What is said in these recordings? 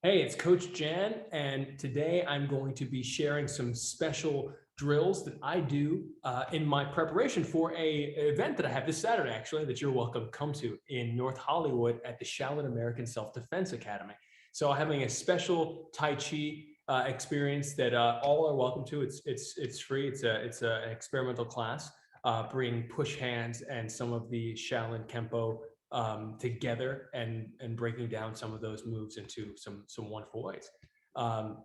Hey, it's Coach Jan, and today I'm going to be sharing some special drills that I do in my preparation for an event that I have this Saturday, actually, that you're welcome to come to in North Hollywood at the Shaolin American Self-Defense Academy. So I'm having a special Tai Chi experience that all are welcome to. It's free. It's an experimental class, bringing push hands and some of the Shaolin Kempo together and breaking down some of those moves into some wonderful ways,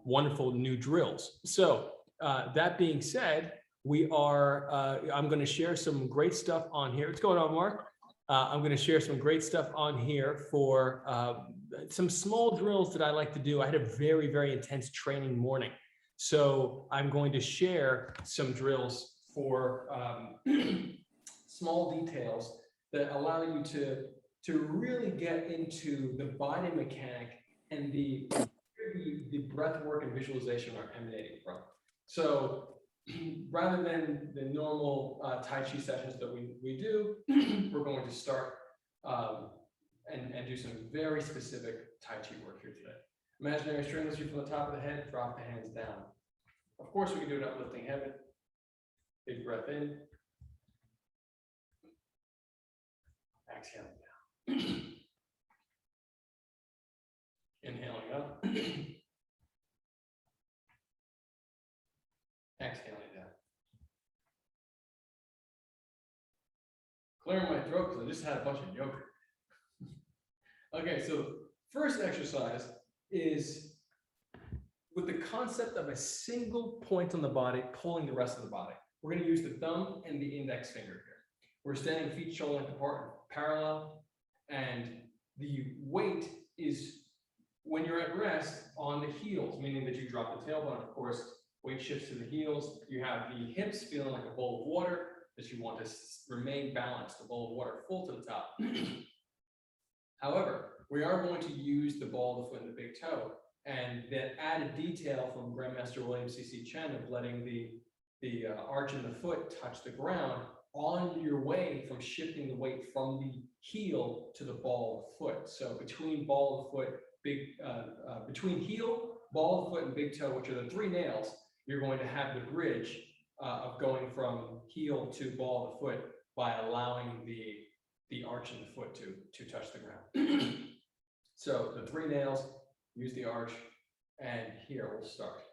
wonderful new drills. So that being said, I'm going to share some great stuff on here. What's going on, Mark? I'm going to share some great stuff on here for some small drills that I like to do. I had a very, very intense training morning. So I'm going to share some drills for small details that allow you to really get into the body mechanic and the breath work and visualization are emanating from. So rather than the normal Tai Chi sessions that we do, we're going to start and do some very specific Tai Chi work here today. Imaginary string lift you from the top of the head, drop the hands down. Of course, we can do it uplifting heaven. Big breath in. Exhale down. Inhaling up. Exhaling down. Clearing my throat because I just had a bunch of yogurt. Okay, so first exercise is with the concept of a single point on the body pulling the rest of the body. We're going to use the thumb and the index finger here. We're standing feet shoulder length apart, parallel, and the weight is, when you're at rest, on the heels, meaning that you drop the tailbone. Of course, weight shifts to the heels. You have the hips feeling like a bowl of water that you want to remain balanced, the bowl of water full to the top. However, we are going to use the ball of the foot and the big toe, and that added detail from Grandmaster William C.C. Chen of letting the arch in the foot touch the ground on your way from shifting the weight from the heel to the ball of the foot. So between ball of the foot, between heel, ball of the foot, and big toe, which are the three nails, you're going to have the bridge of going from heel to ball of the foot by allowing the arch in the foot to touch the ground. So the three nails, use the arch, and here we'll start.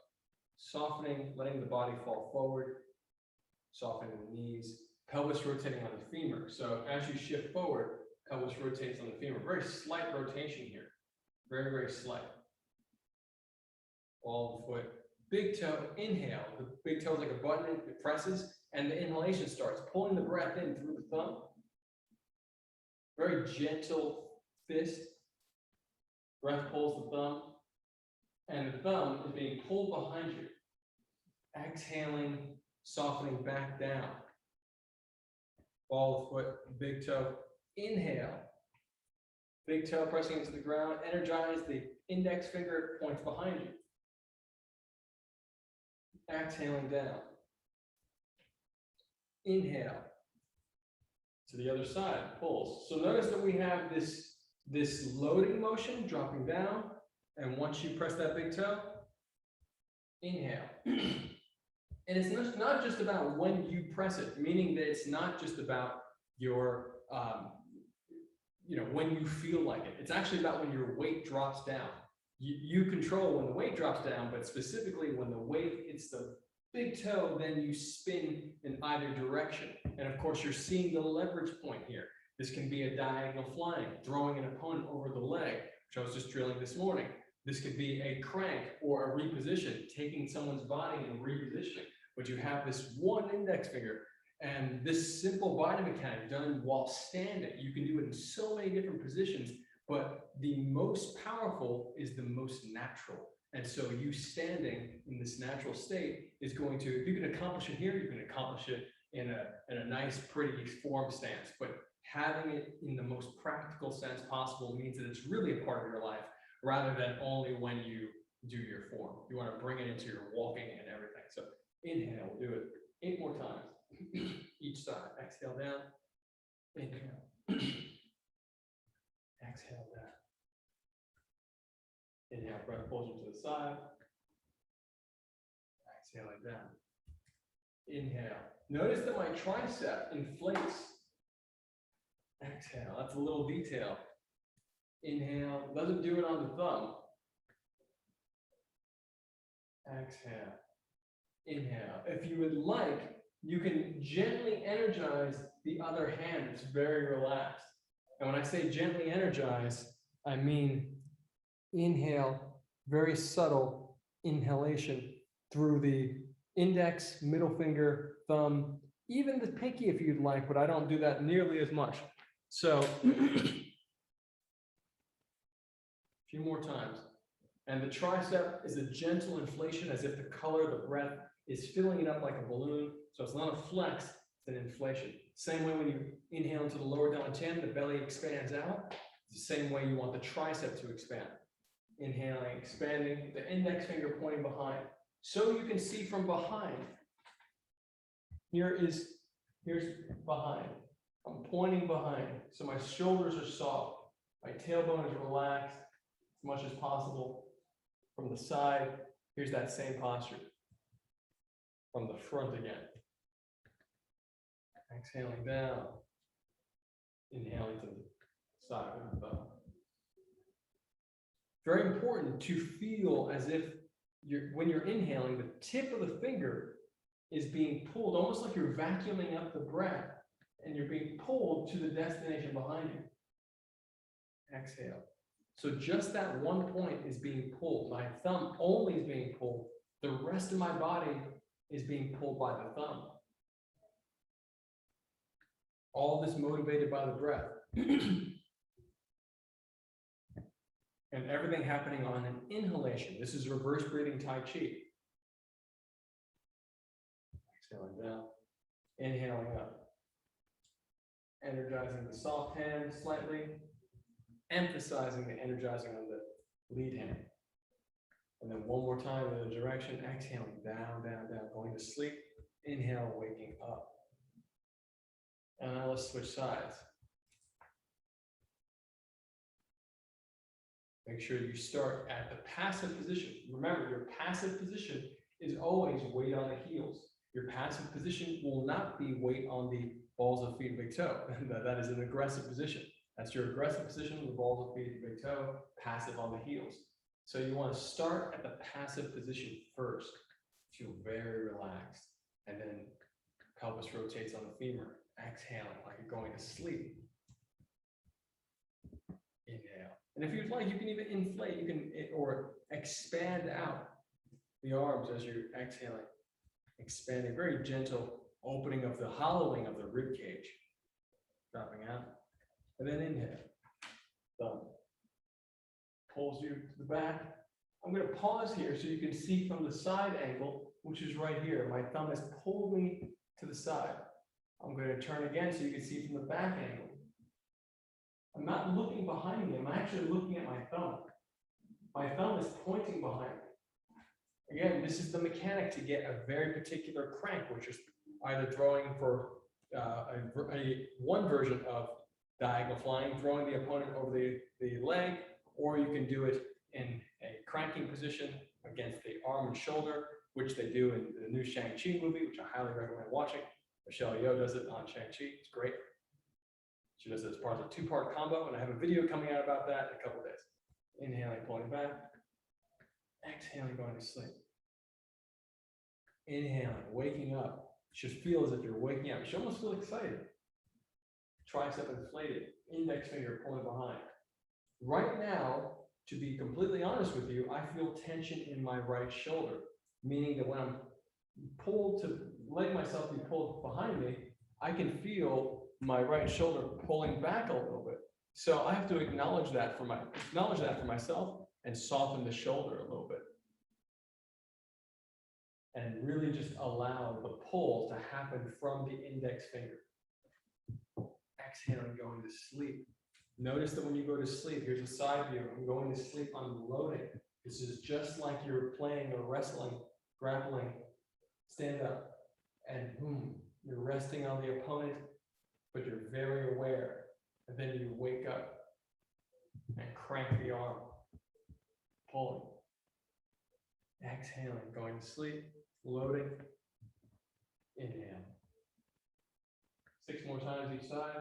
Softening, letting the body fall forward, softening the knees, pelvis rotating on the femur. So as you shift forward, pelvis rotates on the femur. Very slight rotation here. Very, very slight. Ball of the foot. Big toe, inhale. The big toe is like a button, it presses, and the inhalation starts, pulling the breath in through the thumb. Very gentle fist. Breath pulls the thumb, and the thumb is being pulled behind you. Exhaling, softening back down. Ball of the foot, big toe. Inhale. Big toe pressing into the ground. Energize the index finger points behind you. Exhaling down. Inhale. To the other side, pulls. So notice that we have this loading motion dropping down. And once you press that big toe, inhale. And it's not just about when you press it, meaning that it's not just about your, when you feel like it. It's actually about when your weight drops down. You control when the weight drops down, but specifically when the weight hits the big toe, then you spin in either direction. And of course, you're seeing the leverage point here. This can be a diagonal flying, throwing an opponent over the leg, which I was just drilling this morning. This could be a crank or a reposition, taking someone's body and repositioning. But you have this one index finger and this simple body mechanic done while standing. You can do it in so many different positions, but the most powerful is the most natural. And so you standing in this natural state is going to, if you can accomplish it here, you can accomplish it in a nice, pretty form stance. But having it in the most practical sense possible means that it's really a part of your life rather than only when you do your form. You want to bring it into your walking and everything. So inhale, we'll do it 8 more times. Each side. Exhale down. Inhale. Exhale down. Inhale, breath pulls you to the side. Exhaling down. Inhale. Notice that my tricep inflates. Exhale. That's a little detail. Inhale. Doesn't do it on the thumb. Exhale. Inhale. If you would like, you can gently energize the other hand. It's very relaxed. And when I say gently energize, I mean inhale, very subtle inhalation through the index, middle finger, thumb, even the pinky if you'd like, but I don't do that nearly as much. So, a few more times. And the tricep is a gentle inflation as if the color of the breath is filling it up like a balloon. So it's not a flex, it's an inflation. Same way when you inhale into the lower down chin, the belly expands out. It's the same way you want the tricep to expand. Inhaling, expanding, the index finger pointing behind. So you can see from behind. Here's behind. I'm pointing behind. So my shoulders are soft. My tailbone is relaxed as much as possible. From the side, here's that same posture. From the front again. Exhaling down. Inhaling to the side of the thumb. Very important to feel as if when you're inhaling, the tip of the finger is being pulled, almost like you're vacuuming up the breath, and you're being pulled to the destination behind you. Exhale. So just that one point is being pulled. My thumb only is being pulled. The rest of my body is being pulled by the thumb. All this motivated by the breath. And everything happening on an inhalation. This is reverse breathing Tai Chi. Exhaling down. Inhaling up. Energizing the soft hand slightly. Emphasizing the energizing on the lead hand. And then one more time in the direction. Exhaling down, down, down. Going to sleep. Inhale, waking up. And now let's switch sides. Make sure you start at the passive position. Remember, your passive position is always weight on the heels. Your passive position will not be weight on the balls of feet and big toe. That is an aggressive position. That's your aggressive position, the balls of feet and big toe, passive on the heels. So you want to start at the passive position first. Feel very relaxed. And then pelvis rotates on the femur. Exhaling like you're going to sleep. Inhale. And if you'd like, you can even inflate, or expand out the arms as you're exhaling. Expanding, very gentle opening of the hollowing of the rib cage. Dropping out. And then inhale. Thumb. Pulls you to the back. I'm going to pause here so you can see from the side angle, which is right here. My thumb has pulled me to the side. I'm going to turn again so you can see from the back angle. I'm not looking behind me. I'm actually looking at my thumb. My thumb is pointing behind me. Again, this is the mechanic to get a very particular crank, which is either throwing for one version of diagonal flying, throwing the opponent over the leg, or you can do it in a cranking position against the arm and shoulder, which they do in the new Shang-Chi movie, which I highly recommend watching. Michelle Yeoh does it on Shang-Chi. It's great. She does it as part of a two-part combo, and I have a video coming out about that in a couple of days. Inhaling, pulling back. Exhaling, going to sleep. Inhaling, waking up. You should feel as if you're waking up. You should almost feel excited. Tricep inflated. Index finger pulling behind. Right now, to be completely honest with you, I feel tension in my right shoulder, meaning that when I'm pulled to let myself be pulled behind me, I can feel my right shoulder pulling back a little bit. So I have to acknowledge that for myself and soften the shoulder a little bit. And really just allow the pull to happen from the index finger. Exhaling, going to sleep. Notice that when you go to sleep, here's a side view. I'm going to sleep, unloading. This is just like you're playing or wrestling, grappling. Stand up and boom, you're resting on the opponent, but you're very aware. And then you wake up and crank the arm. pulling. Exhaling, going to sleep, loading. Inhale. 6 more times each side.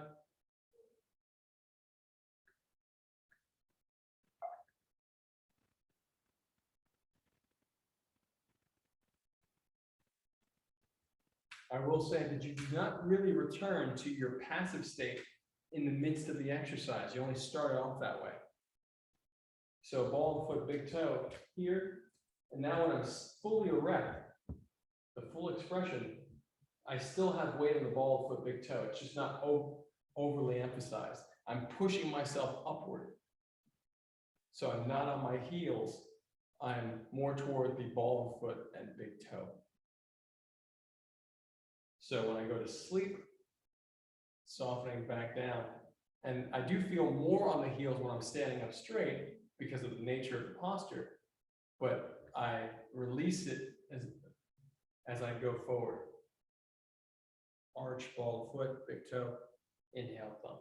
I will say that you do not really return to your passive state in the midst of the exercise. You only start off that way. So ball of the foot, big toe here. And now when I'm fully erect, the full expression, I still have weight on the ball of the foot, big toe. It's just not overly emphasized. I'm pushing myself upward. So I'm not on my heels. I'm more toward the ball of the foot and big toe. So when I go to sleep, softening back down, and I do feel more on the heels when I'm standing up straight because of the nature of the posture, but I release it as I go forward. Arch, ball of foot, big toe, inhale, thumb.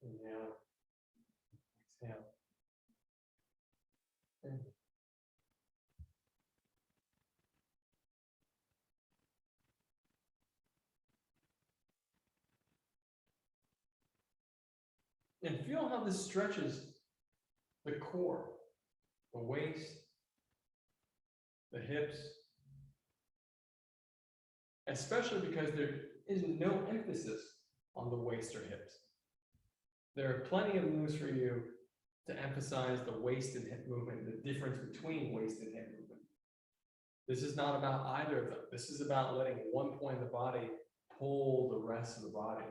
Inhale, exhale. And feel how this stretches the core, the waist, the hips, especially because there is no emphasis on the waist or hips. There are plenty of moves for you to emphasize the waist and hip movement, the difference between waist and hip movement. This is not about either of them. This is about letting one point of the body pull the rest of the body.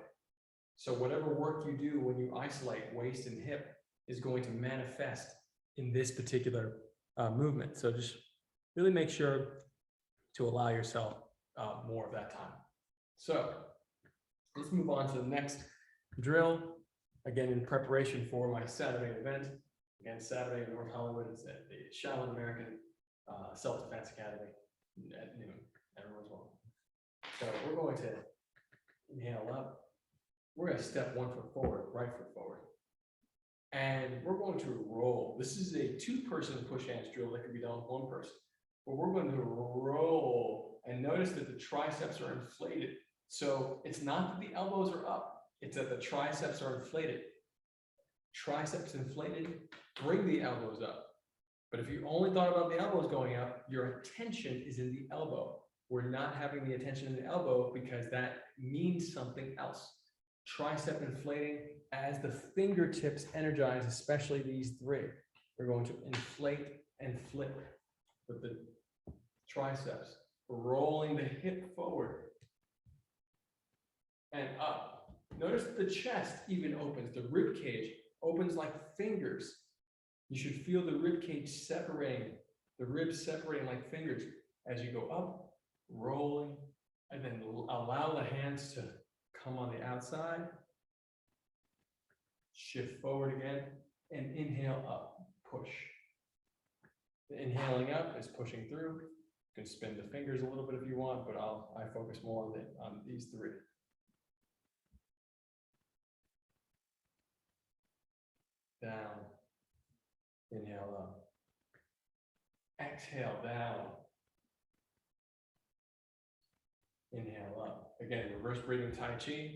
So whatever work you do when you isolate waist and hip is going to manifest in this particular movement. So just really make sure to allow yourself more of that time. So let's move on to the next drill. Again, in preparation for my Saturday event. Again, Saturday in North Hollywood is at the Shaolin American Self-Defense Academy at noon. Everyone's welcome. So we're going to inhale up. We're going to step 1 foot forward, right foot forward. And we're going to roll. This is a 2-person push hands drill that can be done with 1 person. But we're going to roll. And notice that the triceps are inflated. So it's not that the elbows are up. It's that the triceps are inflated. Triceps inflated, bring the elbows up. But if you only thought about the elbows going up, your attention is in the elbow. We're not having the attention in the elbow because that means something else. Tricep inflating as the fingertips energize, especially these 3. We're going to inflate and flip with the triceps, rolling the hip forward and up. Notice that the chest even opens, the rib cage opens like fingers. You should feel the rib cage separating, the ribs separating like fingers as you go up, rolling, and then allow the hands to come on the outside. Shift forward again and inhale up, push. The inhaling up is pushing through. You can spin the fingers a little bit if you want, but I focus more on these 3. Down, inhale up, exhale down, inhale up. Again, reverse breathing Tai Chi,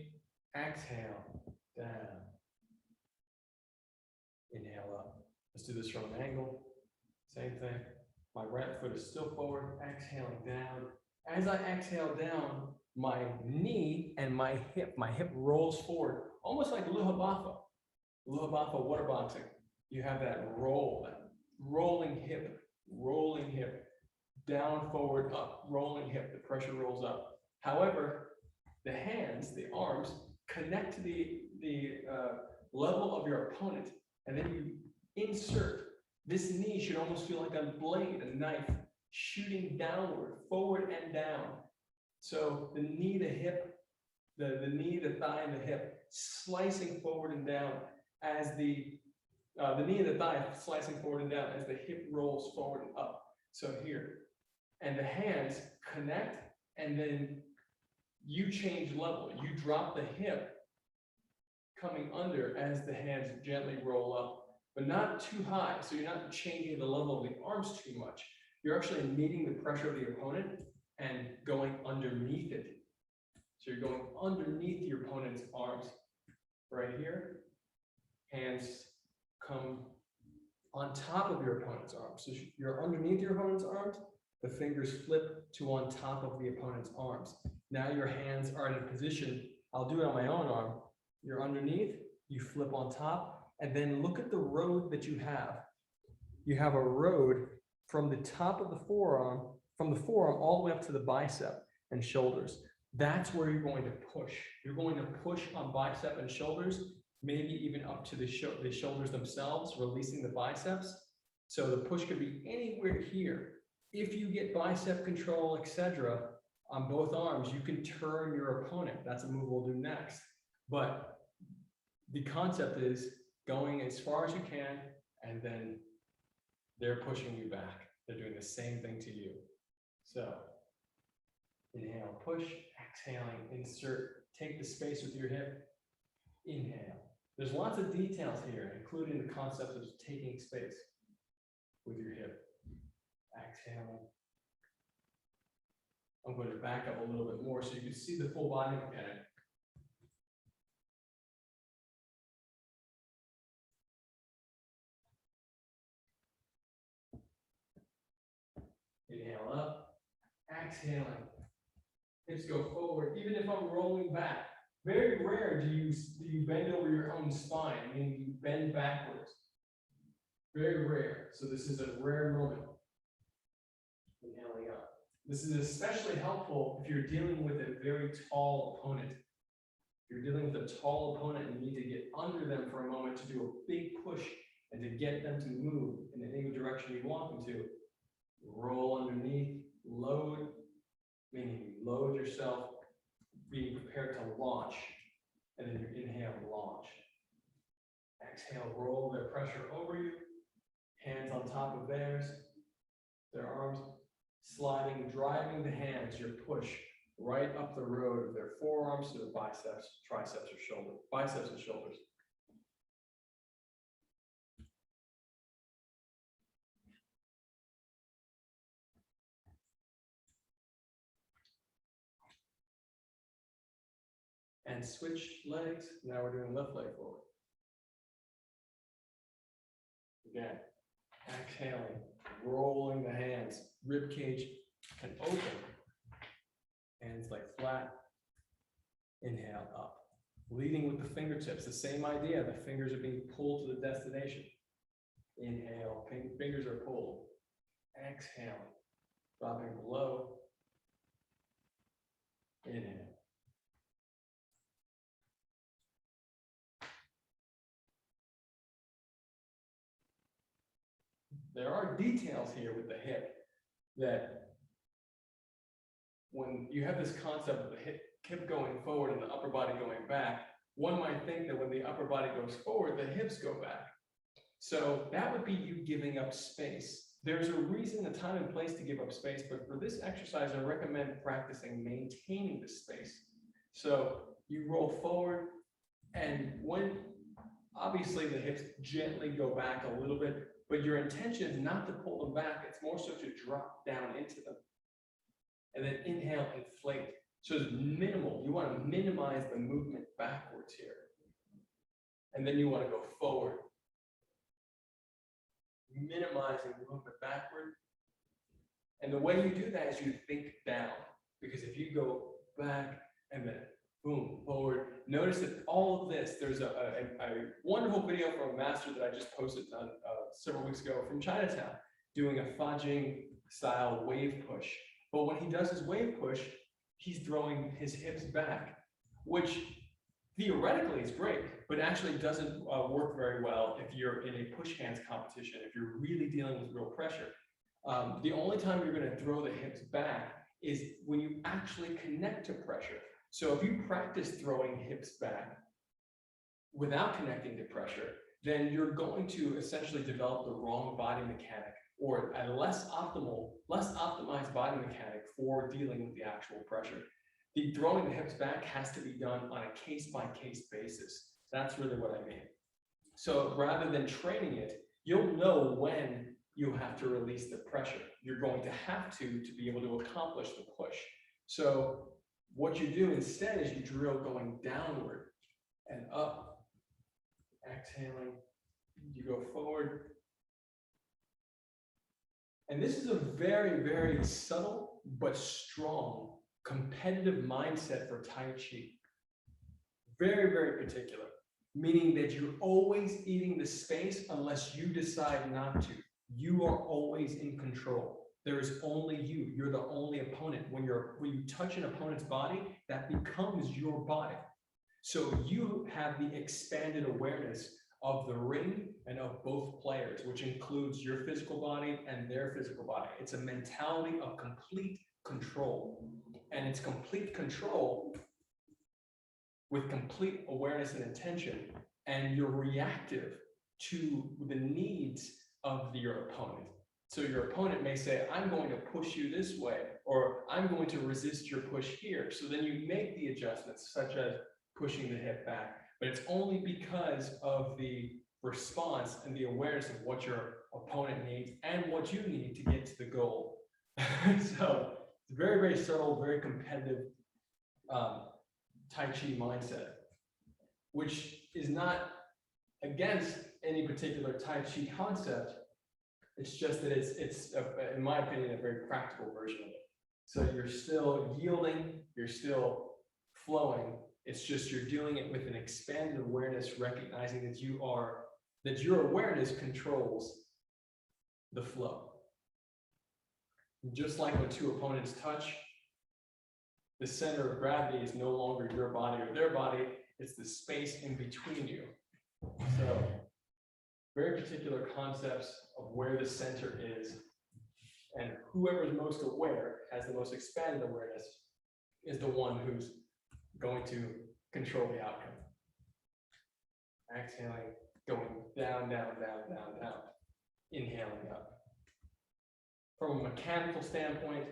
exhale down, inhale up. Let's do this from an angle, same thing. My right foot is still forward, exhaling down. As I exhale down, my knee and my hip rolls forward, almost like Luhabafa. Luhabafa water boxing, you have that roll, that rolling hip, down, forward, up, rolling hip, the pressure rolls up. However, the hands, the arms, connect to the level of your opponent, and then you insert. This knee should almost feel like a blade, a knife, shooting downward, forward and down. So the knee, the hip, the knee, the thigh, and the hip, slicing forward and down, as the knee and the thigh slicing forward and down as the hip rolls forward and up. So here, and the hands connect, and then you change level. You drop the hip coming under as the hands gently roll up, but not too high. So you're not changing the level of the arms too much. You're actually meeting the pressure of the opponent and going underneath it. So you're going underneath your opponent's arms right here. Hands come on top of your opponent's arms. So you're underneath your opponent's arms, the fingers flip to on top of the opponent's arms. Now your hands are in a position, I'll do it on my own arm. You're underneath, you flip on top, and then look at the road that you have. You have a road from the top of the forearm, from the forearm all the way up to the bicep and shoulders. That's where you're going to push. You're going to push on bicep and shoulders, maybe even up to the shoulders themselves, releasing the biceps. So the push could be anywhere here. If you get bicep control, etc., on both arms, you can turn your opponent. That's a move we'll do next. But the concept is going as far as you can, and then they're pushing you back. They're doing the same thing to you. So inhale, push, exhaling, insert, take the space with your hip, inhale. There's lots of details here, including the concept of taking space with your hip. Exhaling. I'm going to back up a little bit more so you can see the full body mechanic. Inhale up, exhaling. Hips go forward, even if I'm rolling back. Very rare do you bend over your own spine, meaning you bend backwards. Very rare. So this is a rare moment. Inhaling up. This is especially helpful if you're dealing with a very tall opponent. If you're dealing with a tall opponent and you need to get under them for a moment to do a big push and to get them to move in any direction you want them to. Roll underneath, load, meaning you load yourself, being prepared to launch, and then you inhale, launch. Exhale, roll their pressure over you, hands on top of theirs, their arms sliding, driving the hands, your push right up the road of their forearms to the biceps, triceps, or shoulder, biceps and shoulders. And switch legs. Now we're doing left leg forward. Again, exhaling, rolling the hands. Rib cage can open. Hands like flat. Inhale up. Leading with the fingertips. The same idea. The fingers are being pulled to the destination. Inhale. Fingers are pulled. Exhale. Dropping below. Inhale. There are details here with the hip that when you have this concept of the hip going forward and the upper body going back, one might think that when the upper body goes forward, the hips go back. So that would be you giving up space. There's a reason, a time and place to give up space, but for this exercise, I recommend practicing maintaining the space. So you roll forward, and when obviously the hips gently go back a little bit, but your intention is not to pull them back, it's more so to drop down into them. And then inhale, inflate. So it's minimal. You want to minimize the movement backwards here. And then you want to go forward. Minimizing the movement backward. And the way you do that is you think down. Because if you go back and then boom, forward, notice that all of this, there's a wonderful video from a master that I just posted on, several weeks ago from Chinatown, doing a Fajing style wave push. But when he does his wave push, he's throwing his hips back, which theoretically is great, but actually doesn't work very well if you're in a push hands competition, if you're really dealing with real pressure. The only time you're going to throw the hips back is when you actually connect to pressure. So if you practice throwing hips back without connecting to pressure, then you're going to essentially develop the wrong body mechanic or a less optimized body mechanic for dealing with the actual pressure. The throwing the hips back has to be done on a case-by-case basis. That's really what I mean. So rather than training it, you'll know when you have to release the pressure. You're going to have to be able to accomplish the push. So what you do instead is you drill going downward and up, exhaling, you go forward. And this is a very, very subtle but strong competitive mindset for Tai Chi. Very, very particular, meaning that you're always eating the space unless you decide not to. You are always in control. There is only you. You're the only opponent. When you touch an opponent's body, that becomes your body. So you have the expanded awareness of the ring and of both players, which includes your physical body and their physical body. It's a mentality of complete control. And it's complete control with complete awareness and intention, and you're reactive to the needs of your opponent. So your opponent may say, I'm going to push you this way, or I'm going to resist your push here. So then you make the adjustments, such as pushing the hip back, but it's only because of the response and the awareness of what your opponent needs and what you need to get to the goal. So it's very, very subtle, very competitive Tai Chi mindset, which is not against any particular Tai Chi concept. It's just that it's in my opinion, a very practical version of it. So you're still yielding, you're still flowing. It's just you're doing it with an expanded awareness, recognizing that your awareness controls the flow. Just like when two opponents touch, the center of gravity is no longer your body or their body, it's the space in between you. So very particular concepts of where the center is, and whoever is most aware, has the most expanded awareness, is the one who's going to control the outcome. Exhaling, going down, down, down, down, down, inhaling up. From a mechanical standpoint,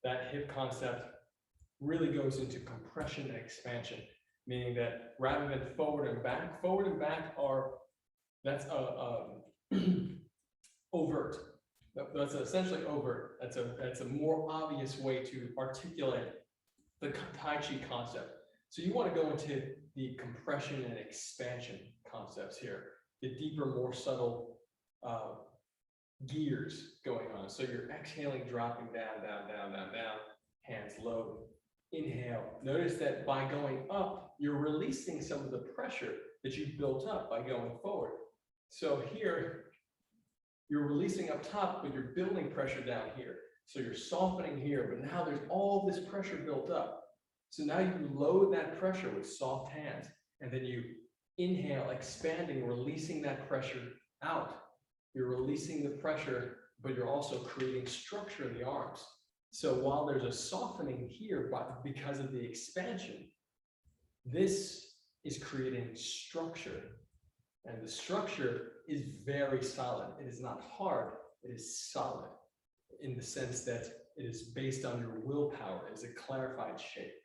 that hip concept really goes into compression and expansion, meaning that rather than forward and back are, that's overt. That's essentially overt. That's a more obvious way to articulate the Tai Chi concept. So you want to go into the compression and expansion concepts here, the deeper, more subtle gears going on. So you're exhaling, dropping down, down, down, down, down, hands low. Inhale. Notice that by going up, you're releasing some of the pressure that you've built up by going forward. So here, you're releasing up top, but you're building pressure down here. So you're softening here, but now there's all this pressure built up. So now you load that pressure with soft hands, and then you inhale, expanding, releasing that pressure out. You're releasing the pressure, but you're also creating structure in the arms. So while there's a softening here, but because of the expansion, this is creating structure. And the structure is very solid. It is not hard, it is solid in the sense that it is based on your willpower. It is a clarified shape.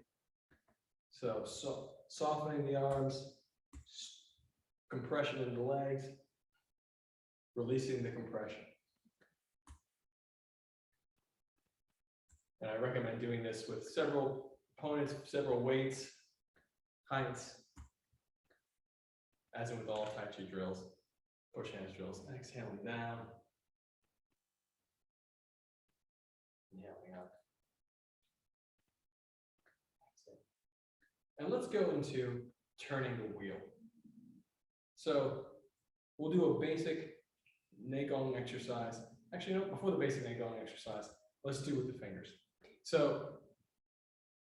So softening the arms, compression in the legs, releasing the compression. And I recommend doing this with several opponents, several weights, heights, as in with all Tai Chi drills, push hands drills. Exhaling down, inhaling up. And let's go into turning the wheel. So we'll do a basic Neigong exercise. Actually, no, before the basic Neigong exercise, let's do with the fingers. So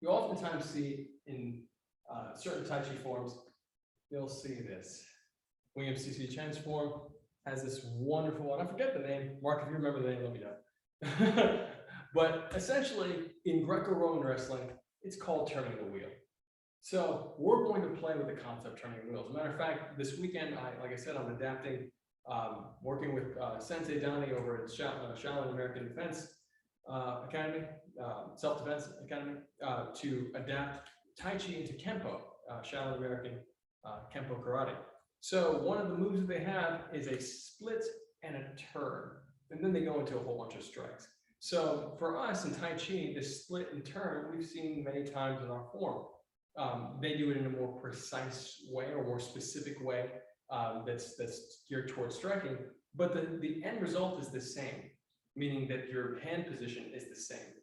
you oftentimes see in certain Tai Chi forms, you'll see this. William C.C. Chen's form has this wonderful one. I forget the name. Mark, if you remember the name, let me know. But essentially, in Greco-Roman wrestling, it's called turning the wheel. So we're going to play with the concept turning the wheel. As a matter of fact, this weekend, like I said, I'm adapting, working with Sensei Donnie over at Shaolin American Defense. Academy, Self-Defense Academy, to adapt Tai Chi into Kempo, Shaolin American Kempo Karate. So one of the moves that they have is a split and a turn, and then they go into a whole bunch of strikes. So for us in Tai Chi, the split and turn, we've seen many times in our form. They do it in a more precise way or more specific way that's geared towards striking, but the end result is the same, meaning that your hand position is the same.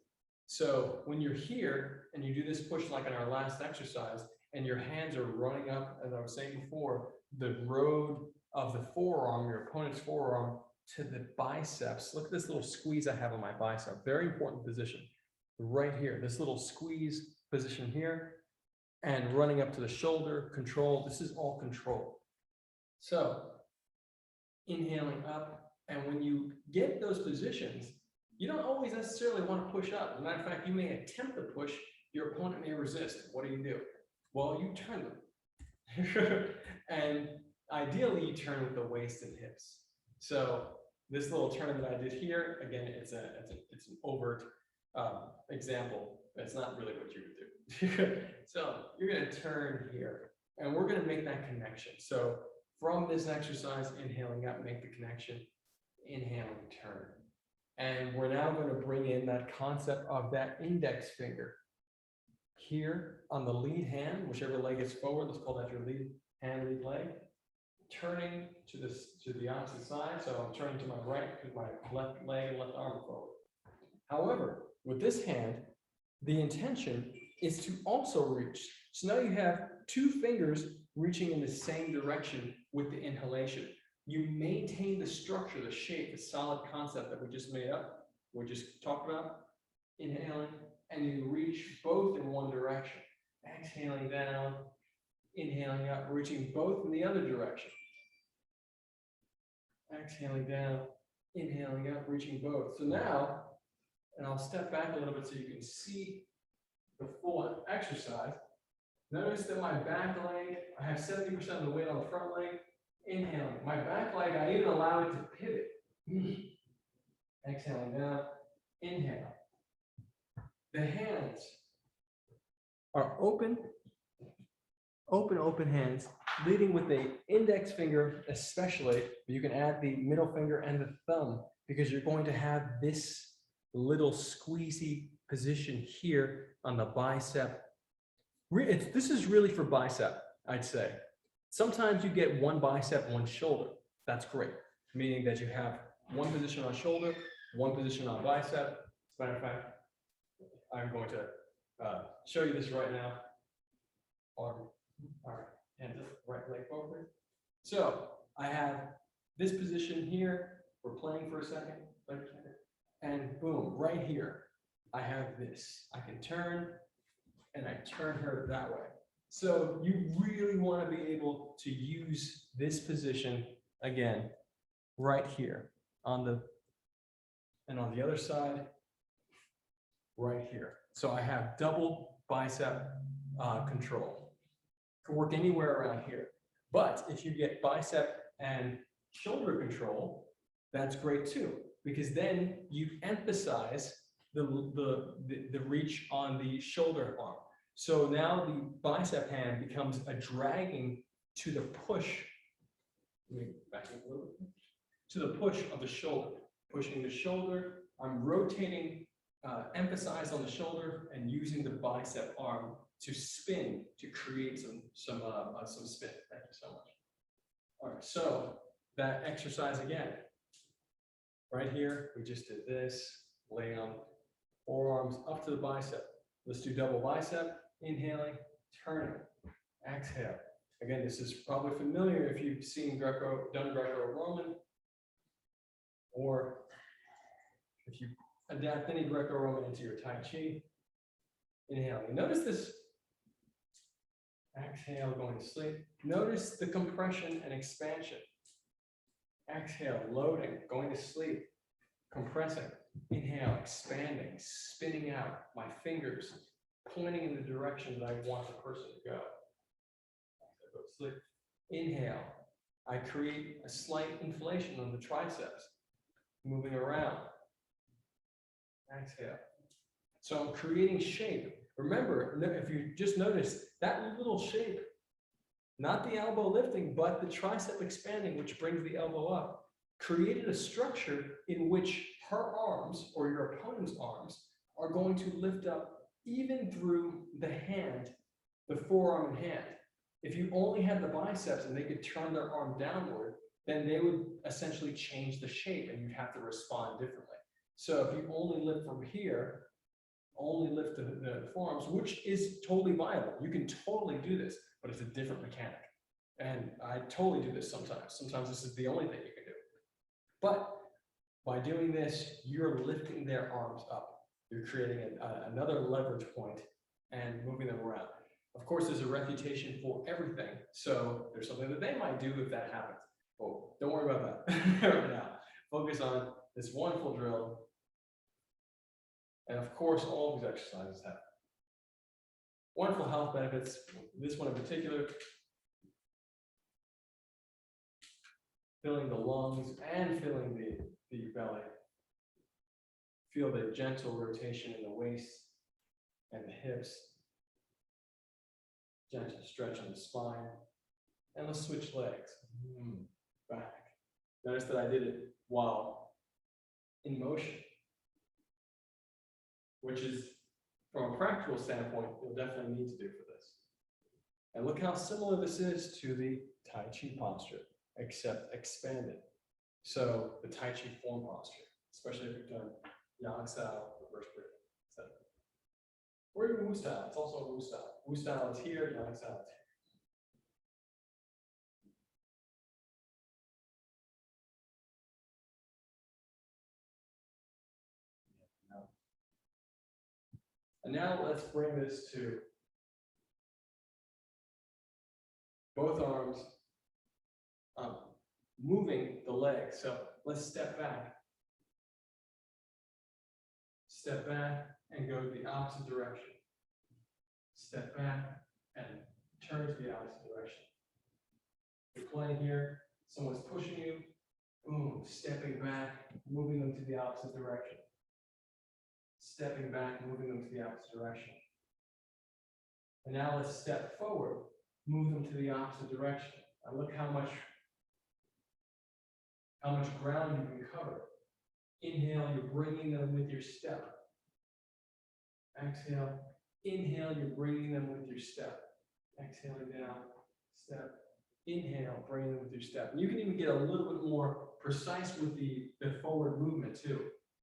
So when you're here and you do this push like in our last exercise, and your hands are running up, as I was saying before, the road of the forearm, your opponent's forearm, to the biceps. Look at this little squeeze I have on my bicep. Very important position. Right here, this little squeeze position here, and running up to the shoulder, control. This is all control. So inhaling up, and when you get those positions, you don't always necessarily want to push up. As a matter of fact, you may attempt to push, your opponent may resist. What do? Well, you turn them. And ideally, you turn with the waist and hips. So this little turn that I did here, again, it's an overt example. That's not really what you would do. So you're going to turn here, and we're going to make that connection. So from this exercise, inhaling up, make the connection, inhaling, turn. And we're now going to bring in that concept of that index finger. Here on the lead hand, whichever leg is forward, let's call that your lead hand, lead leg. Turning to the opposite side, so I'm turning to my right because my left leg and left arm are forward. However, with this hand, the intention is to also reach. So now you have two fingers reaching in the same direction with the inhalation. You maintain the structure, the shape, the solid concept that we just made up, we just talked about, inhaling, and you reach both in one direction. Exhaling down, inhaling up, reaching both in the other direction. Exhaling down, inhaling up, reaching both. So now, and I'll step back a little bit so you can see the full exercise. Notice that my back leg, I have 70% of the weight on the front leg. Inhaling. My back leg, I even allow it to pivot. Exhaling down, inhale. The hands are open hands, leading with the index finger especially, but you can add the middle finger and the thumb because you're going to have this little squeezy position here on the bicep. This is really for bicep, I'd say. Sometimes you get one bicep, one shoulder. That's great, meaning that you have one position on shoulder, one position on bicep. As a matter of fact, I'm going to show you this right now. All right, and right leg forward. So I have this position here. We're playing for a second, and boom, right here, I have this. I can turn, and I turn her that way. So you really want to be able to use this position again, right here on the other side, right here. So I have double bicep control. Can work anywhere around here. But if you get bicep and shoulder control, that's great too, because then you emphasize the reach on the shoulder arm. So now the bicep hand becomes a dragging to the push. Let me back up a little bit. To the push of the shoulder. Pushing the shoulder, I'm rotating, emphasize on the shoulder and using the bicep arm to spin, to create some spin. Thank you so much. All right, so that exercise again. Right here, we just did this, lay on forearms up to the bicep. Let's do double bicep, inhaling, turning, exhale. Again, this is probably familiar if you've seen done Greco-Roman, or if you adapt any Greco-Roman into your Tai Chi. Inhaling. Notice this. Exhale, going to sleep. Notice the compression and expansion. Exhale, loading, going to sleep, compressing. Inhale, expanding, spinning out. My fingers pointing in the direction that I want the person to go. Exhale, go to sleep. Inhale, I create a slight inflation on the triceps, moving around. exhale. So I'm creating shape. Remember, if you just notice that little shape, not the elbow lifting, but the tricep expanding, which brings the elbow up, created a structure in which her arms or your opponent's arms are going to lift up even through the hand, the forearm and hand. If you only had the biceps and they could turn their arm downward, then they would essentially change the shape and you'd have to respond differently. So if you only lift from here, only lift the forearms, which is totally viable. You can totally do this, but it's a different mechanic. And I totally do this sometimes. Sometimes this is the only thing you can do. But by doing this, you're lifting their arms up. You're creating another leverage point and moving them around. Of course, there's a refutation for everything. So there's something that they might do if that happens. Well, don't worry about that right now. Focus on this wonderful drill. And of course, all of these exercises have wonderful health benefits. This one in particular, filling the lungs and filling the belly. Feel the gentle rotation in the waist and the hips. Gentle stretch on the spine. And let's switch legs. Back. Notice that I did it while in motion, which is, from a practical standpoint, you'll definitely need to do for this. And look how similar this is to the Tai Chi posture, except expanded. So the Tai Chi form posture, especially if you've done Yang style, reverse breathing, etc. Or even Wu style, it's also a Wu style. Wu style is here, Yang style is here. And now let's bring this to both arms, moving the leg. So let's step back. Step back and go the opposite direction. Step back and turn to the opposite direction. You're playing here, someone's pushing you, boom, stepping back, moving them to the opposite direction. Stepping back, moving them to the opposite direction. And now let's step forward, move them to the opposite direction. Now look how much ground you can cover. Inhale, you're bringing them with your step. Exhale, inhale, you're bringing them with your step. Exhaling down, step. Inhale, bring them with your step. And you can even get a little bit more precise with the forward movement too.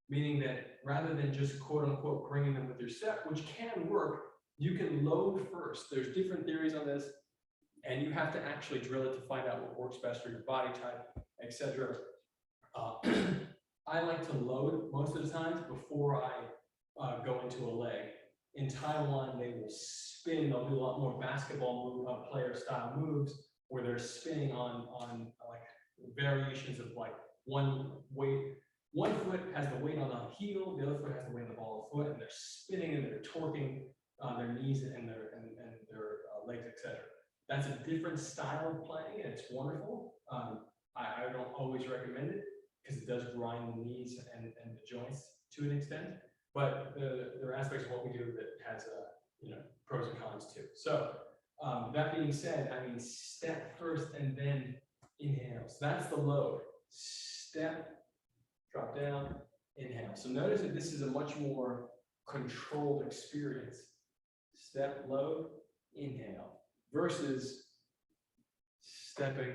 Meaning that rather than just quote unquote bringing them with your step, which can work, you can load first. There's different theories on this, and you have to actually drill it to find out what works best for your body type, etc. I like to load most of the times before I go into a leg. In Taiwan, they will spin. They'll do a lot more basketball player style moves where they're spinning on like variations of like one foot has the weight on the heel, the other foot has the weight on the ball of the foot, and they're spinning and they're torquing their knees and their legs, etc. That's a different style of playing, and it's wonderful. I don't always recommend it because it does grind the knees and the joints to an extent. But there are aspects of what we do that has pros and cons too. So that being said, I mean step first and then inhale. So that's the load. Step. Drop down, inhale. So notice that this is a much more controlled experience. Step, load, inhale, versus stepping.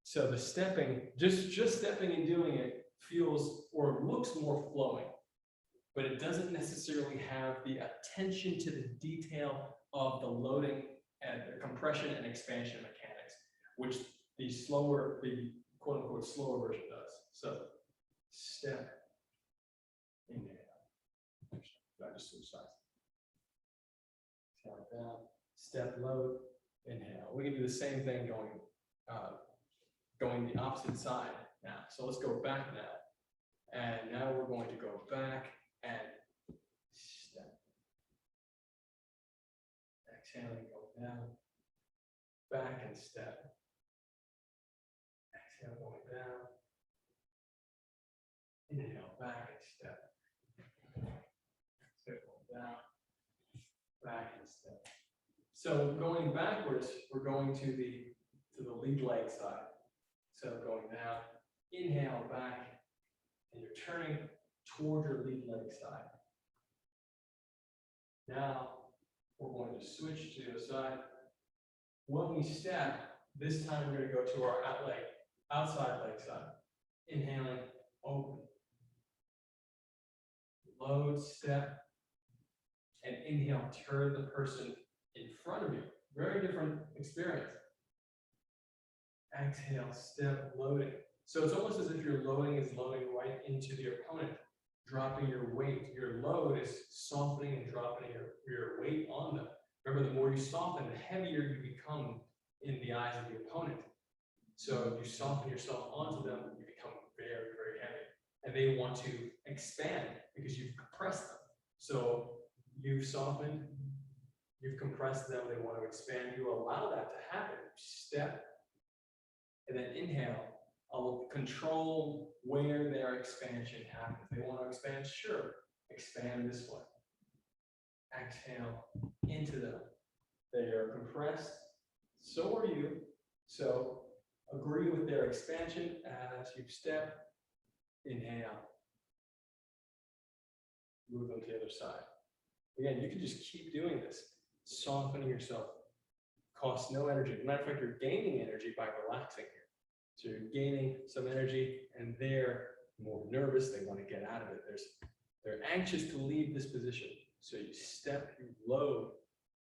So the stepping, just stepping and doing it feels or looks more flowing, but it doesn't necessarily have the attention to the detail of the loading and the compression and expansion mechanics, which the quote unquote slower version does. So step, inhale. I just switch sides. Exhale down, step, load, inhale. We can do the same thing going the opposite side now. So let's go back now. And now we're going to go back and step. Exhaling, go down, back and step. Exhale, going down. Inhale, back and step. So going backwards, we're going to the lead leg side. So going down, inhale back, and you're turning toward your lead leg side. Now, we're going to switch to the other side. When we step, this time we're going to go to our outside leg side. Inhaling, open. Load, step, and inhale, turn the person in front of you. Very different experience. Exhale, step, loading. So it's almost as if your loading is loading right into the opponent, dropping your weight. Your load is softening and dropping your weight on them. Remember, the more you soften, the heavier you become in the eyes of the opponent. So if you soften yourself onto them, you become very, very heavy. And they want to expand because you've compressed them. So you've softened, you've compressed them, they want to expand. You allow that to happen. Step, and then inhale. I'll control where their expansion happens. They want to expand, sure, expand this way. Exhale into them. They are compressed, so are you. So agree with their expansion as you step, inhale. Move them to the other side. Again, you can just keep doing this, softening yourself. Costs no energy. As a matter of fact, you're gaining energy by relaxing here. So you're gaining some energy, and they're more nervous. They want to get out of it. They're anxious to leave this position. So you step, you load,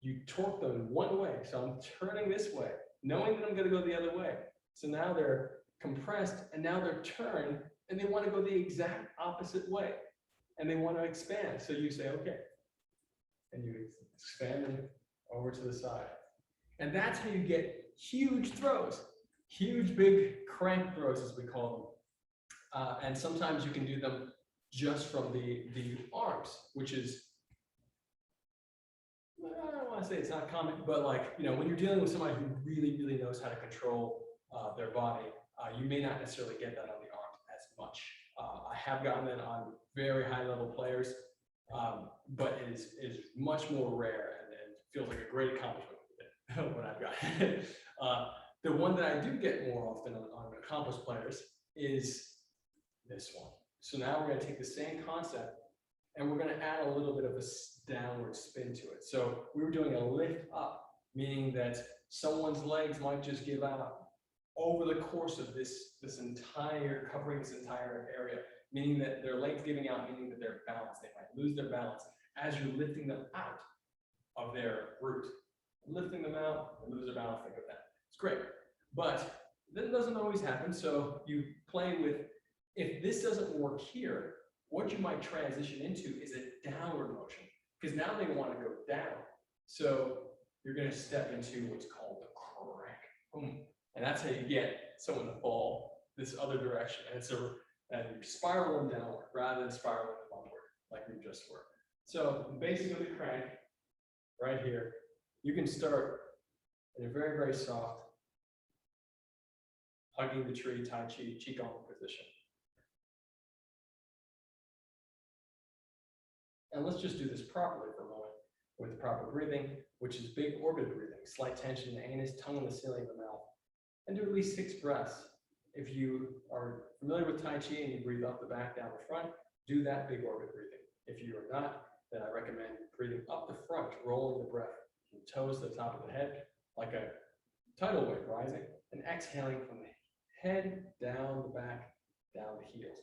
you torque them one way. So I'm turning this way, knowing that I'm going to go the other way. So now they're compressed, and now they're turned, and they want to go the exact opposite way. And they want to expand. So you say, okay. And you expand them over to the side. And that's how you get huge throws. Huge, big crank throws, as we call them. And sometimes you can do them just from the arms, which is, I don't want to say it's not common, but like, when you're dealing with somebody who really, really knows how to control their body, you may not necessarily get that on the arms as much. I have gotten it on very high level players, but it is much more rare and feels like a great accomplishment when I've got it. The one that I do get more often on accomplished players is this one. So now we're going to take the same concept and we're going to add a little bit of a downward spin to it. So we were doing a lift up, meaning that someone's legs might just give out over the course of covering this entire area, meaning that their legs giving out, meaning that they're balanced. They might lose their balance as you're lifting them out of their root. Lifting them out, they lose their balance, think of that. It's great, but that doesn't always happen. So you play with, if this doesn't work here, what you might transition into is a downward motion, because now they want to go down. So you're going to step into what's called the crank. Boom. And that's how you get someone to fall this other direction. And you spiral them downward rather than spiraling them upward like we just were. So basically the crank right here, you can start in a very, very soft, hugging the tree, Tai Chi, Qigong position. And let's just do this properly for a moment with proper breathing, which is big orbit breathing, slight tension in the anus, tongue in the ceiling of the mouth, and do at least 6 breaths. If you are familiar with Tai Chi and you breathe up the back, down the front, do that big orbit breathing. If you are not, then I recommend breathing up the front, rolling the breath from toes to the top of the head, like a tidal wave rising, and exhaling from the head, down the back, down the heels.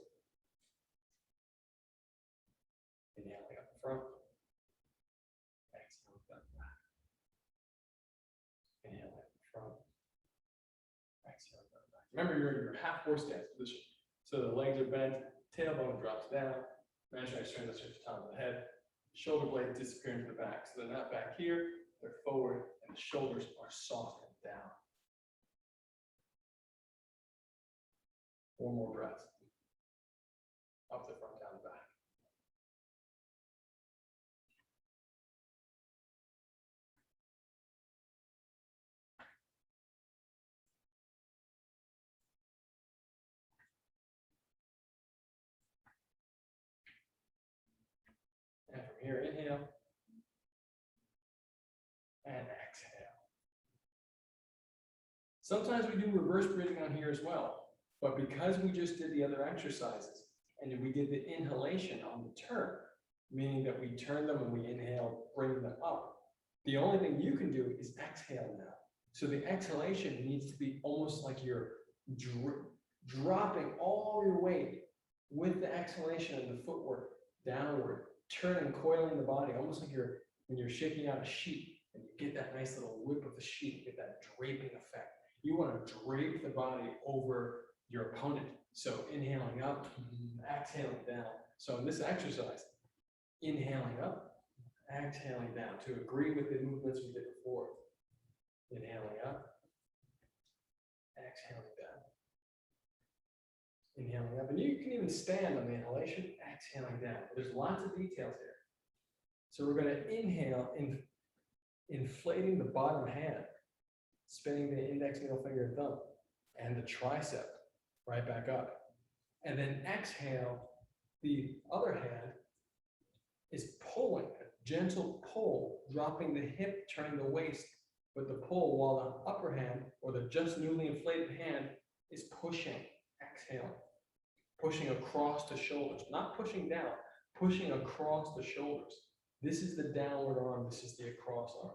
Inhaling up the front, exhaling down the back. Inhaling up the front, exhaling down the back. Remember, you're in your half horse stance position. So the legs are bent, tailbone drops down, imaginary strength to the top of the head, shoulder blades disappear into the back. So they're not back here, they're forward, and the shoulders are soft and down. 4 more breaths. Up the front, down the back. And from here, inhale. And exhale. Sometimes we do reverse breathing on here as well, but because we just did the other exercises and we did the inhalation on the turn, meaning that we turn them and we inhale, bring them up, the only thing you can do is exhale now. So the exhalation needs to be almost like you're dropping all your weight with the exhalation of the footwork downward, turning, coiling the body, almost like when you're shaking out a sheet and you get that nice little whip of the sheet, get that draping effect. You want to drape the body over your opponent. So inhaling up, exhaling down. So in this exercise, inhaling up, exhaling down to agree with the movements we did before. Inhaling up, exhaling down. Inhaling up, and you can even stand on the inhalation, exhaling down. There's lots of details here. So we're going to inhale, inflating the bottom hand, spinning the index, middle finger, and thumb, and the tricep right back up. And then exhale, the other hand is pulling, a gentle pull, dropping the hip, turning the waist, but the pull, while the upper hand, or the just newly inflated hand, is pushing, exhale, pushing across the shoulders, not pushing down, pushing across the shoulders. This is the downward arm, this is the across arm.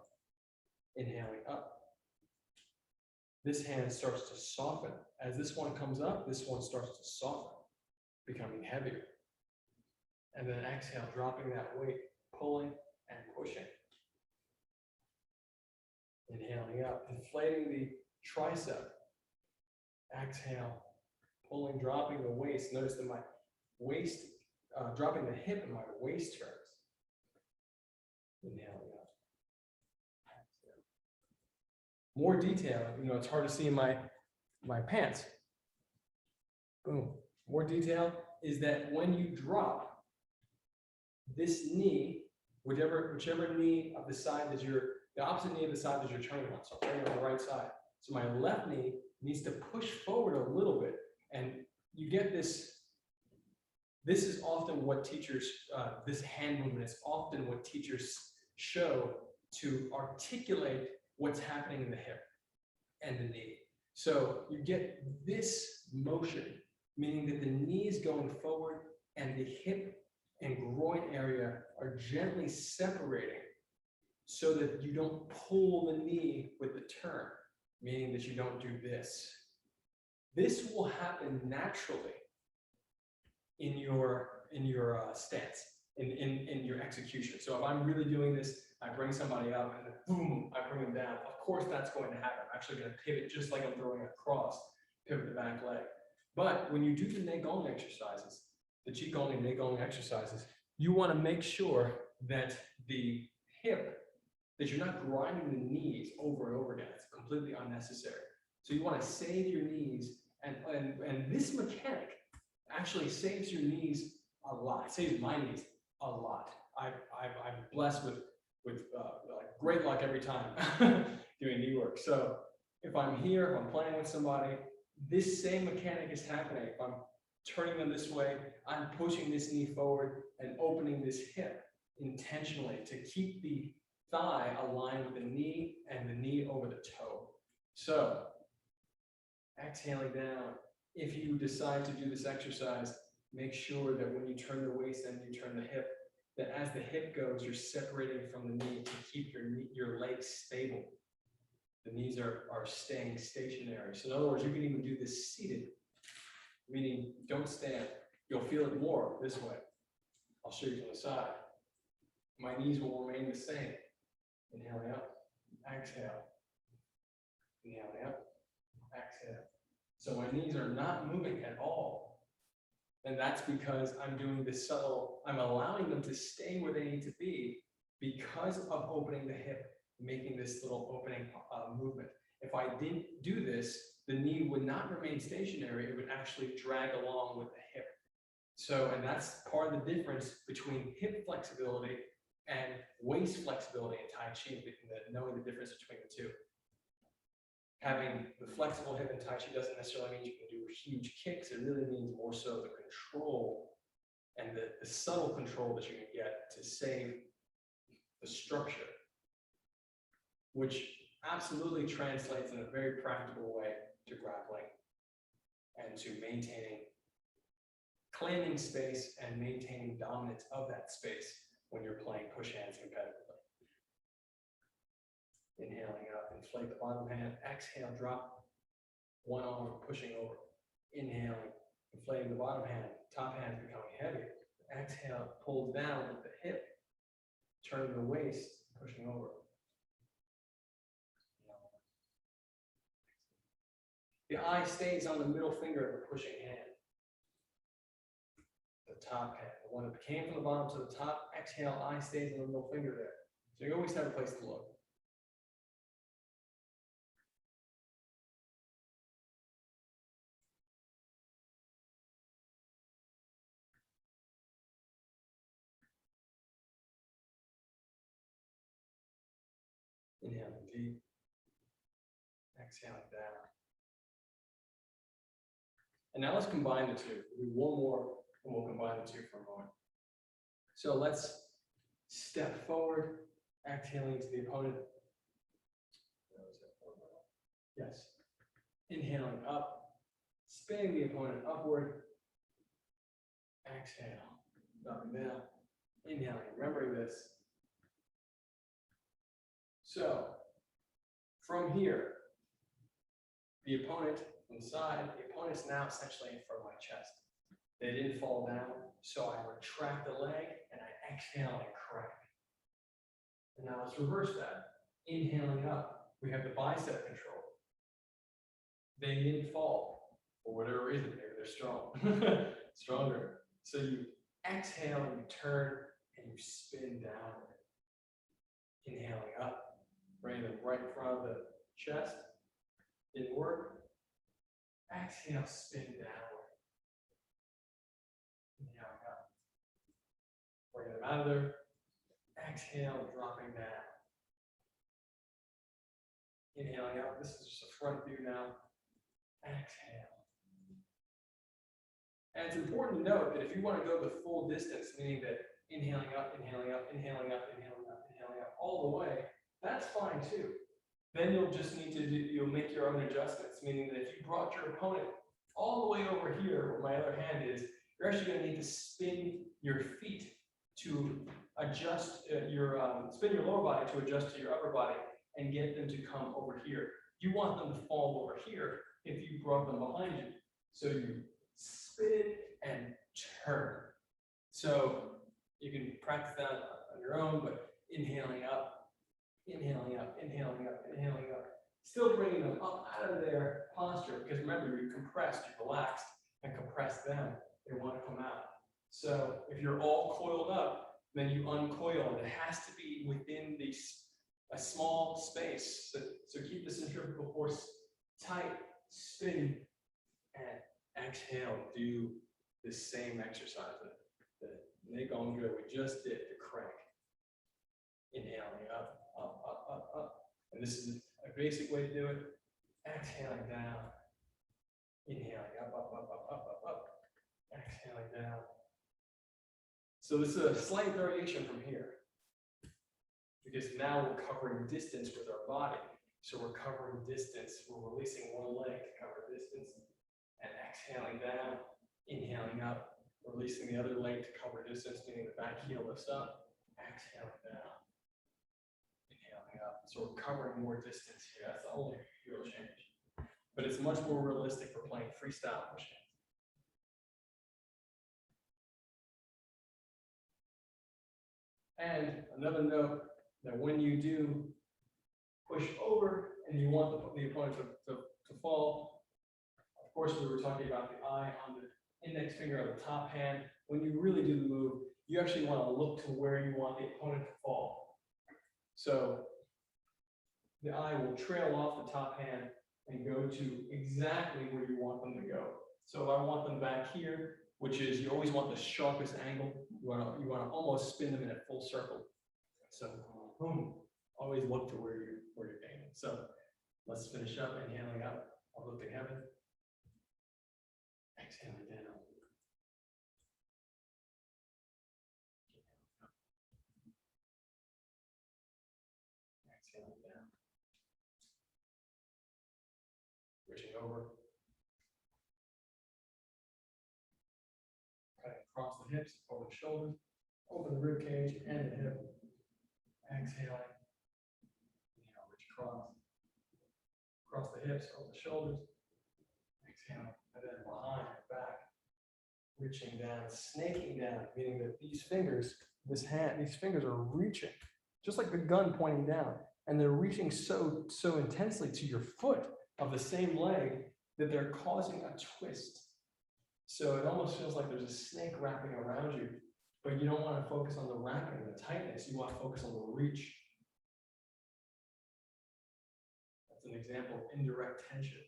Inhaling up. This hand starts to soften. As this one comes up, this one starts to soften, becoming heavier. And then exhale, dropping that weight, pulling and pushing. Inhaling up, inflating the tricep. Exhale, pulling, dropping the waist. Notice that my waist, dropping the hip and my waist turns. Inhaling up. Exhale. More detail, it's hard to see in my pants. Boom. More detail is that when you drop, this knee, whichever knee of the side that the opposite knee of the side that you're turning on, so I'm turning on the right side. So my left knee needs to push forward a little bit, and you get this. This is often what teachers, this hand movement is often what teachers show to articulate what's happening in the hip and the knee. So you get this motion, meaning that the knee is going forward and the hip and groin area are gently separating so that you don't pull the knee with the turn, meaning that you don't do this. This will happen naturally in your stance, in your execution. So if I'm really doing this, I bring somebody up and then boom, I bring them down. Of course that's going to happen. I'm actually going to pivot just like I'm throwing a cross, pivot the back leg. But when you do the Neigong exercises, the Qigong and Neigong exercises, you want to make sure that the hip, that you're not grinding the knees over and over again. It's completely unnecessary. So you want to save your knees, and this mechanic actually saves your knees a lot. It saves my knees a lot. I'm blessed with like great luck every time doing knee work. So if I'm here, if I'm playing with somebody, this same mechanic is happening. If I'm turning them this way, I'm pushing this knee forward and opening this hip intentionally to keep the thigh aligned with the knee and the knee over the toe. So exhaling down. If you decide to do this exercise, make sure that when you turn the waist and you turn the hip, that as the hip goes, you're separating from the knee to keep your legs stable. The knees are staying stationary. So in other words, you can even do this seated, meaning don't stand. You'll feel it more this way. I'll show you from the side. My knees will remain the same. Inhaling up, exhale. Inhaling up, exhale. So my knees are not moving at all. And that's because I'm doing this subtle, I'm allowing them to stay where they need to be because of opening the hip, making this little opening movement. If I didn't do this, the knee would not remain stationary, it would actually drag along with the hip. So, and that's part of the difference between hip flexibility and waist flexibility in Tai Chi, knowing the difference between the two. Having the flexible hip in Tai Chi doesn't necessarily mean you can do huge kicks. It really means more so the control and the subtle control that you can get to save the structure, which absolutely translates in a very practical way to grappling and to maintaining, claiming space and maintaining dominance of that space when you're playing push hands competitively. Inhaling up, inflate the bottom hand, exhale, drop one arm, pushing over. Inhaling, inflating the bottom hand, top hand becoming heavier. Exhale, pull down with the hip, turn the waist, pushing over. The eye stays on the middle finger of the pushing hand. The top hand, the one that came from the bottom to the top, exhale, eye stays on the middle finger there. So you always have a place to look. Inhaling deep, exhaling down. And now let's combine the two. We'll do one more and we'll combine the two for a moment. So let's step forward, exhaling to the opponent. Yes. Inhaling up, spinning the opponent upward. Exhale, up and down. Inhaling, remembering this. So, from here, the opponent inside, the opponent's now essentially in front of my chest. They didn't fall down, so I retract the leg and I exhale and crack. And now let's reverse that. Inhaling up, we have the bicep control. They didn't fall for whatever reason, maybe they're strong, stronger. So you exhale and you turn and you spin downward. Inhaling up, bring them right in front of the chest. Didn't work. Exhale, spin downward. Inhaling up. Bring them out of there. Exhale, dropping down. Inhaling up. This is just a front view now. Exhale. And it's important to note that if you want to go the full distance, meaning that inhaling up, inhaling up, inhaling up, inhaling up, inhaling up, all the way, that's fine too. Then you'll just need to you'll make your own adjustments, meaning that if you brought your opponent all the way over here, where my other hand is, you're actually going to need to spin your feet to adjust spin your lower body to adjust to your upper body and get them to come over here. You want them to fall over here if you brought them behind you. So you spin and turn. So you can practice that on your own, but inhaling up, inhaling up, inhaling up, inhaling up. Still bringing them up out of their posture, because remember, you're compressed, you're relaxed, and compress them. They want to come out. So if you're all coiled up, then you uncoil, and it has to be within a small space. So keep the centrifugal force tight, spin, and exhale. Do the same exercise that Nick Ongo we just did, the crank. Inhaling up, up, up, up, up. And this is a basic way to do it. Exhaling down. Inhaling up, up, up, up, up, up, up. Exhaling down. So this is a slight variation from here, because now we're covering distance with our body. So we're covering distance. We're releasing one leg to cover distance and exhaling down, inhaling up, releasing the other leg to cover distance, meaning the back heel lifts up, exhaling down, inhaling up. So we're covering more distance here. That's the only real change. But it's much more realistic for playing freestyle push hands. And another note that when you do push over and you want the opponent to fall, of course, we were talking about the eye on the index finger of the top hand. When you really do the move, you actually want to look to where you want the opponent to fall. So the eye will trail off the top hand and go to exactly where you want them to go. So if I want them back here, which is you always want the sharpest angle, you want to almost spin them in a full circle. So boom, always look to where you're aiming. So let's finish up, inhaling up, uplifting heaven. Exhaling down. Exhaling down. Switching over. Cutting across the hips, over the shoulders, open the rib cage and the hip. Exhaling. Inhale, reach across. Across the hips, over the shoulders. Exhaling, and then behind and back. Reaching down, snaking down, meaning that these fingers, these fingers are reaching, just like the gun pointing down, and they're reaching so intensely to your foot of the same leg that they're causing a twist. So it almost feels like there's a snake wrapping around you, but you don't want to focus on the wrapping, the tightness. You want to focus on the reach. That's an example of indirect tension.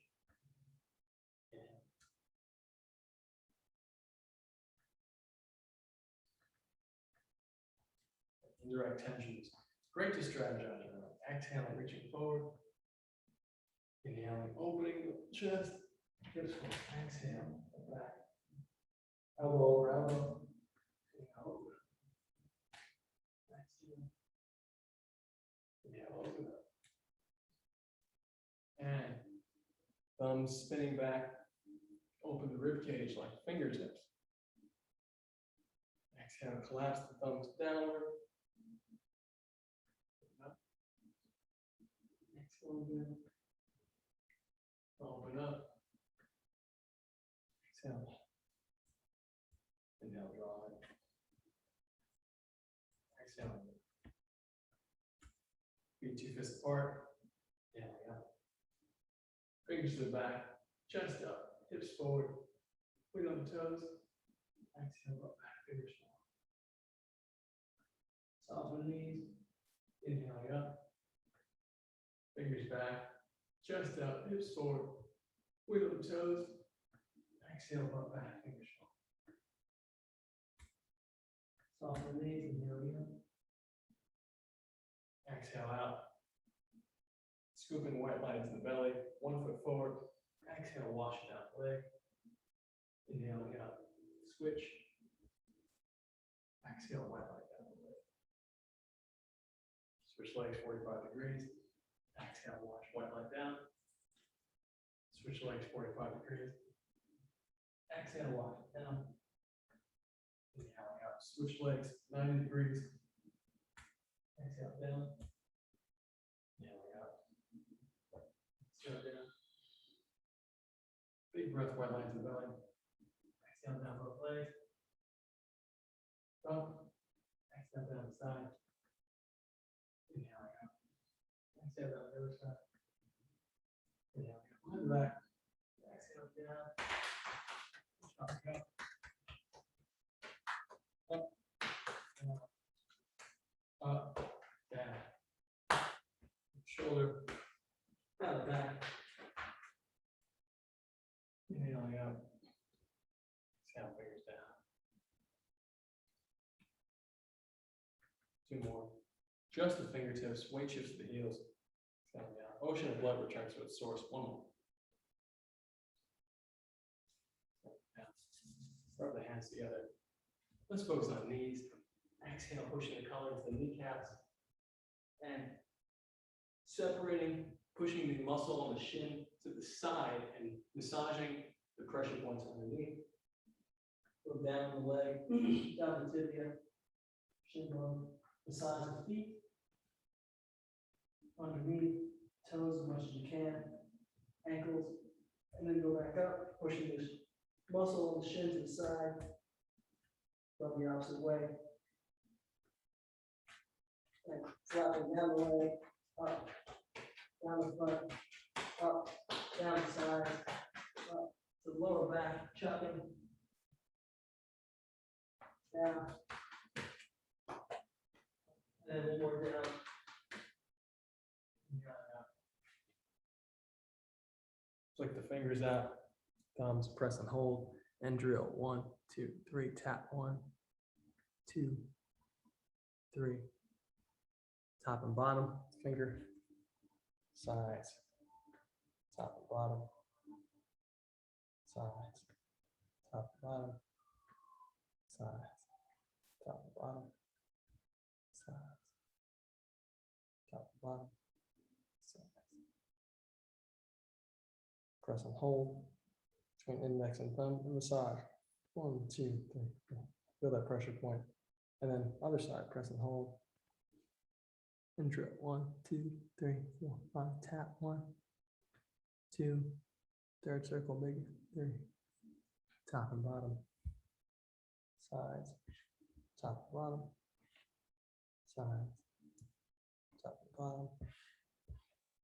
Indirect tension is great to strategize around. Exhaling, reaching forward. Inhaling, opening the chest. Hips forward. Exhale, back. Elbow over elbow. Inhale, open. Exhale. Inhale, open up. And thumbs spinning back. Open the rib cage like fingertips. Exhale, collapse the thumbs downward. Open up. Exhale. Inhale, draw it. Exhale. Feet 2 fists apart. Inhale up. Fingers to the back. Chest up. Hips forward. Weight on the toes. Exhale up. Back. Fingers down. Soften the knees. Inhale up. Fingers back, chest up, hips forward, wiggle the toes, exhale, butt back, fingers forward. Soften the knees, inhale in. Exhale out. Scooping white light into the belly, 1 foot forward. Exhale, wash it down the leg. Inhaling up, switch. Exhale, white light down the leg. Switch legs 45 degrees. Exhale, wash white light down. Switch legs 45 degrees. Exhale, wash it down. Inhaling up. Switch legs 90 degrees. Exhale down. Inhaling up. Exhale down. Big breath, white light to the belly. Exhale down both legs. Up. Exhale down the side. Inhaling up. Exhale down the other side. Inhale, behind the back. Exhale down. Up, up, down. Shoulder, down the back. Inhaling up. Exhale, fingers down. 2 more. Just the fingertips, weight shifts to the heels. Down. Ocean of blood returns to its source. 1 more. Rub the hands together. Let's focus on knees. Exhale, pushing the collar into the kneecaps. And separating, pushing the muscle on the shin to the side and massaging the pressure points underneath. Go down the leg, down the tibia, shin bone, massage the feet. Underneath, toes as much as you can, ankles, and then go back up, pushing this muscle on the shin to the side, rub the opposite way, and flapping down the leg, up, down the front, up, down the side, up to the lower back, chucking, down, and then 1 more down. Flick the fingers out, thumbs press and hold, and drill. 1, 2, 3, tap. 1, 2, 3. Top and bottom, finger, sides, top and bottom, sides, top and bottom, sides, top and bottom, sides, top and bottom, sides. Press and hold between index and thumb and massage. 1, 2, 3, 4. Feel that pressure point. And then other side, press and hold. And drill. 1, 2, 3, 4, 5. Tap. 1, 2. Third circle, big 3. Top and bottom. Sides. Top and bottom. Sides. Top and bottom.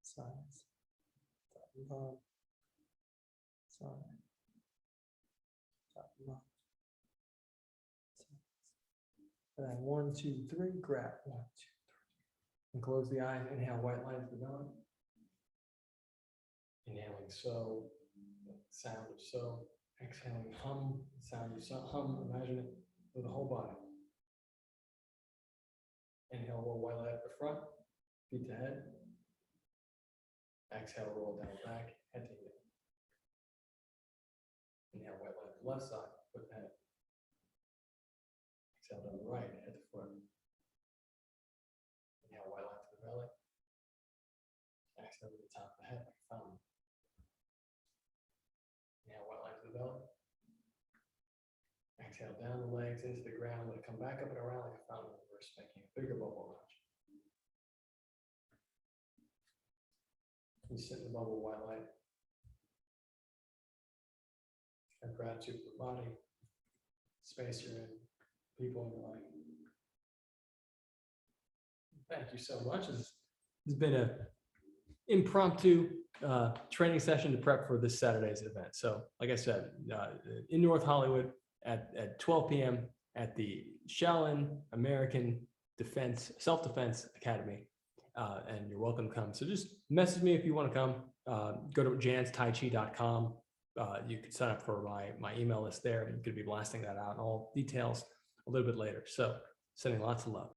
Sides. Top and bottom. Side. Top and bottom. And then 1, 2, 3, grab. 1, 2, 3. And close the eyes. Inhale, white lines develop. Inhaling so, sound of so. Exhaling hum, sound of so, hum. Imagine it with the whole body. Inhale, roll white light up the front, feet to head. Exhale, roll down back, head to heel. Inhale, white light up the left side, foot to head. Exhale down the right, head to foot. Inhale, white light to the belly. Exhale to the top of the head, like a fountain. Inhale, white light to the belly. Exhale down the legs into the ground, let it come back up and around like a fountain reverse, making a bigger bubble launch. You sit in the bubble, white light. Have gratitude for the body, space you're in, people in your life. Thank you so much. This has been an impromptu training session to prep for this Saturday's event. So, like I said, in North Hollywood at 12 p.m. at the Shaolin American Self-Defense Academy. And you're welcome to come. So just message me if you want to come. Go to janstaichi.com. You can sign up for my email list there. I'm going to be blasting that out and all details a little bit later. So sending lots of love.